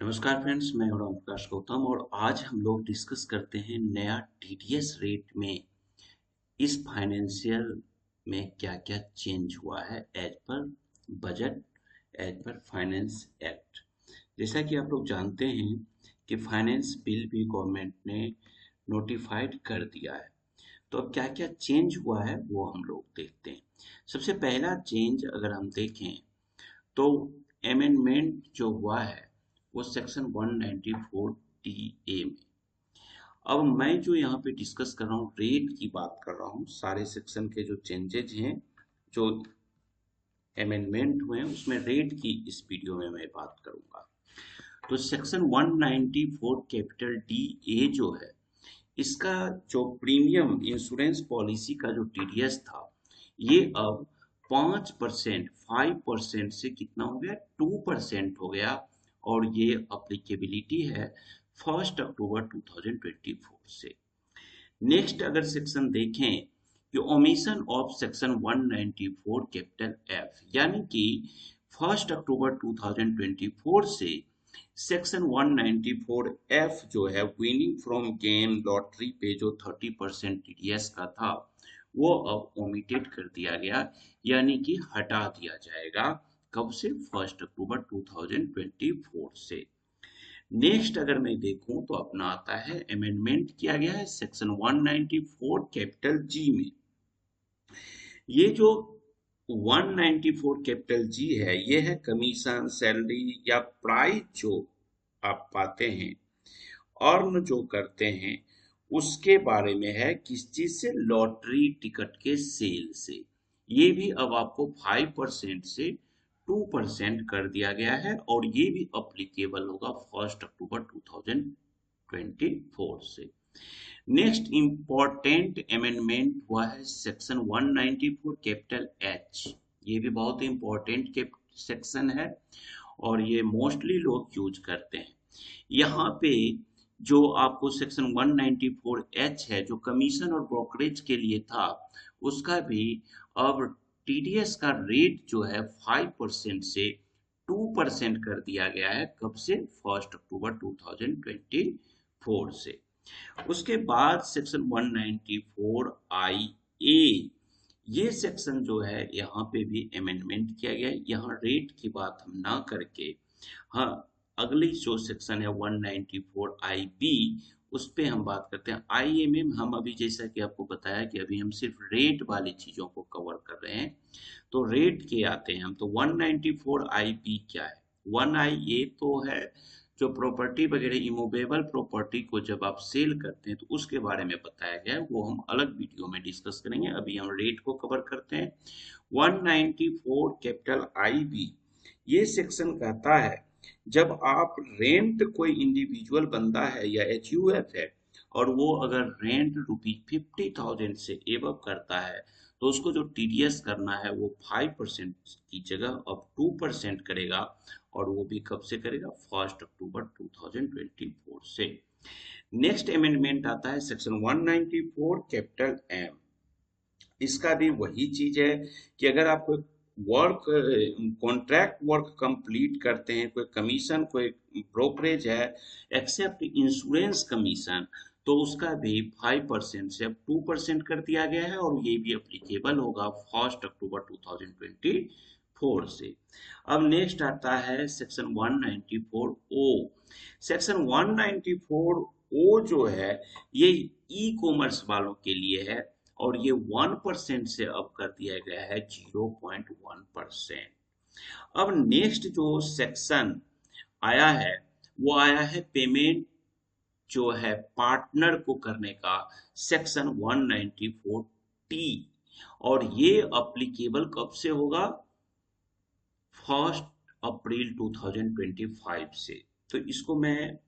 नमस्कार फ्रेंड्स, मैं हूं राम प्रकाश गौतम और आज हम लोग डिस्कस करते हैं नया टीडीएस रेट में इस फाइनेंशियल में क्या क्या चेंज हुआ है as per budget, as per finance act. जैसा कि आप लोग जानते हैं कि फाइनेंस बिल भी गवर्नमेंट ने नोटिफाइड कर दिया है। तो अब क्या क्या चेंज हुआ है वो हम लोग देखते हैं। सबसे पहला चेंज अगर हम देखें तो अमेंडमेंट जो हुआ है वो सेक्शन 194 टी ए में। अब मैं जो यहाँ पे डिस्कस कर रहा हूँ रेट की बात कर रहा हूँ, सारे सेक्शन के जो चेंजेज हैं, जो अमेंडमेंट हुए हैं उसमें रेट की इस वीडियो में मैं बात करूंगा। तो सेक्शन 194 कैपिटल डी ए जो है, इसका जो प्रीमियम इंश्योरेंस पॉलिसी का जो टीडीएस था, ये अब 5%, 5% से कितना हो गया, 2% हो गया। और ये अप्लीकेबिलिटी है 1 अक्टूबर 2024 से। नेक्स्ट अगर सेक्शन देखें कि omission of section 194 capital F, यानी कि 1 अक्टूबर 2024 से सेक्शन 194 एफ जो है विनिंग फ्रॉम गेम लॉटरी पे जो 30% टीडीएस का था, वो अब ओमिटेड कर दिया गया, यानी कि हटा दिया जाएगा। कब से? 1 अक्टूबर 2024 से। नेक्स्ट अगर मैं देखूं तो अपना आता है अमेंडमेंट किया गया है सेक्शन 194 कैपिटल जी में। ये जो 194 कैपिटल जी है, ये है कमीशन, सैलरी या प्राइस जो आप पाते हैं, अर्न जो करते हैं, उसके बारे में है। किस चीज से? लॉटरी टिकट के सेल से। ये भी अब आपको 5% से 2% कर दिया गया है और ये भी अप्लीकेबल होगा 1 अक्टूबर 2024 से। नेक्स्ट इंपॉर्टेंट अमेंडमेंट हुआ है सेक्शन 194 कैपिटल एच। ये भी बहुत इंपॉर्टेंट सेक्शन है और ये मोस्टली लोग यूज करते हैं। यहाँ पे जो आपको सेक्शन 194 एच है, जो कमीशन और ब्रोकरेज के लिए था, उसका भी अब टीडीएस का रेट जो है 5% से 2% कर दिया गया है। कब से? 1 अक्टूबर 2024 से। उसके बाद सेक्शन 194 आई ए, ये सेक्शन जो है यहाँ पे भी अमेंडमेंट किया गया है। यहाँ रेट की बात हम ना करके, हाँ, अगली जो सेक्शन है 194 आई बी, उस पे हम बात करते हैं। आई एम एम हम अभी, जैसा कि आपको बताया कि अभी हम सिर्फ रेट वाली चीजों को कवर कर रहे हैं, तो रेट के आते हैं हम। तो 194 आई बी क्या है? 1 आई ए तो है जो प्रॉपर्टी वगैरह इमूवेबल प्रॉपर्टी को जब आप सेल करते हैं तो उसके बारे में बताया गया है, वो हम अलग वीडियो में डिस्कस करेंगे। अभी हम रेट को कवर करते हैं। 194 कैपिटल आई बी, ये सेक्शन कहता है जब आप रेंट, कोई इंडिविजुअल बंदा है या एचयूएफ है, और वो अगर रेंट ₹50,000 से एबव करता है, तो उसको जो टीडीएस करना है वो 5% की जगह अब 2% करेगा। और वो भी कब से करेगा? 1 अक्टूबर 2024 से। नेक्स्ट अमेंडमेंट आता है सेक्शन 194 कैपिटल एम। इसका भी वही चीज है कि अगर आप कोई वर्क, कॉन्ट्रैक्ट वर्क कंप्लीट करते हैं, कोई कमीशन, कोई ब्रोकरेज है, एक्सेप्ट इंश्योरेंस कमीशन, तो उसका भी 5% से अब 2% कर दिया गया है और ये भी अप्लीकेबल होगा 1 अक्टूबर 2024 से। अब नेक्स्ट आता है सेक्शन 194 ओ। सेक्शन 194 ओ जो है, ये ई कॉमर्स वालों के लिए है और ये 1% से अब कर दिया गया है 0.1%। अब नेक्स्ट जो सेक्शन आया है, वो आया है पेमेंट जो है पार्टनर को करने का, सेक्शन 194 टी। और ये अप्लीकेबल कब से होगा? 1 अप्रैल 2025 से। तो इसको मैं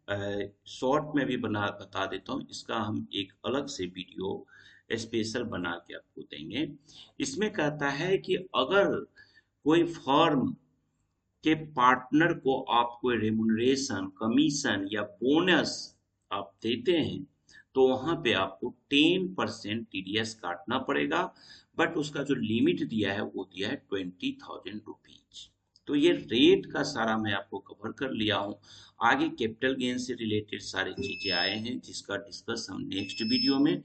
शॉर्ट में भी बता देता हूँ, इसका हम एक अलग से वीडियो स्पेशल बना के आपको देंगे। इसमें कहता है कि अगर कोई फर्म के पार्टनर को आप कोई रेमुनरेशन, कमीशन या बोनस आप देते हैं, तो वहां पे आपको 10% टीडीएस काटना पड़ेगा। बट उसका जो लिमिट दिया है वो दिया है ₹20,000। तो ये रेट का सारा मैं आपको कवर कर लिया हूँ। आगे कैपिटल गेन से रिलेटेड सारी चीजें आए हैं जिसका डिस्कस हम नेक्स्ट वीडियो में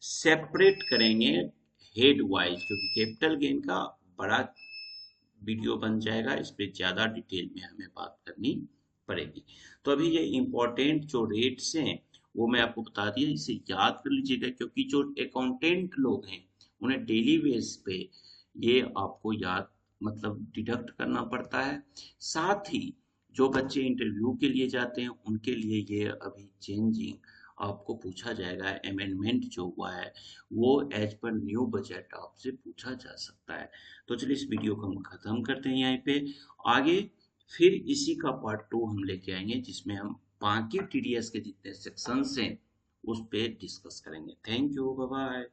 सेपरेट करेंगे हेड वाइज, क्योंकि कैपिटल गेन का बड़ा वीडियो बन जाएगा, इस पे ज्यादा डिटेल में हमें बात करनी पड़ेगी। तो अभी ये इम्पोर्टेंट जो रेट्स हैं वो मैं आपको बता दिया, इसे याद कर लीजिएगा, क्योंकि जो अकाउंटेंट लोग हैं उन्हें डेली बेस पे ये आपको याद मतलब डिडक्ट करना पड़ता है। साथ ही जो बच्चे इंटरव्यू के लिए जाते हैं उनके लिए ये अभी चेंजिंग आपको पूछा जाएगा, अमेंडमेंट जो हुआ है वो एज पर न्यू बजट आपसे पूछा जा सकता है। तो चलिए इस वीडियो को हम खत्म करते हैं यहीं पे। आगे फिर इसी का पार्ट 2 हम लेके आएंगे जिसमें हम बाकी टीडीएस के जितने सेक्शंस हैं उस पे डिस्कस करेंगे। Thank you, bye bye.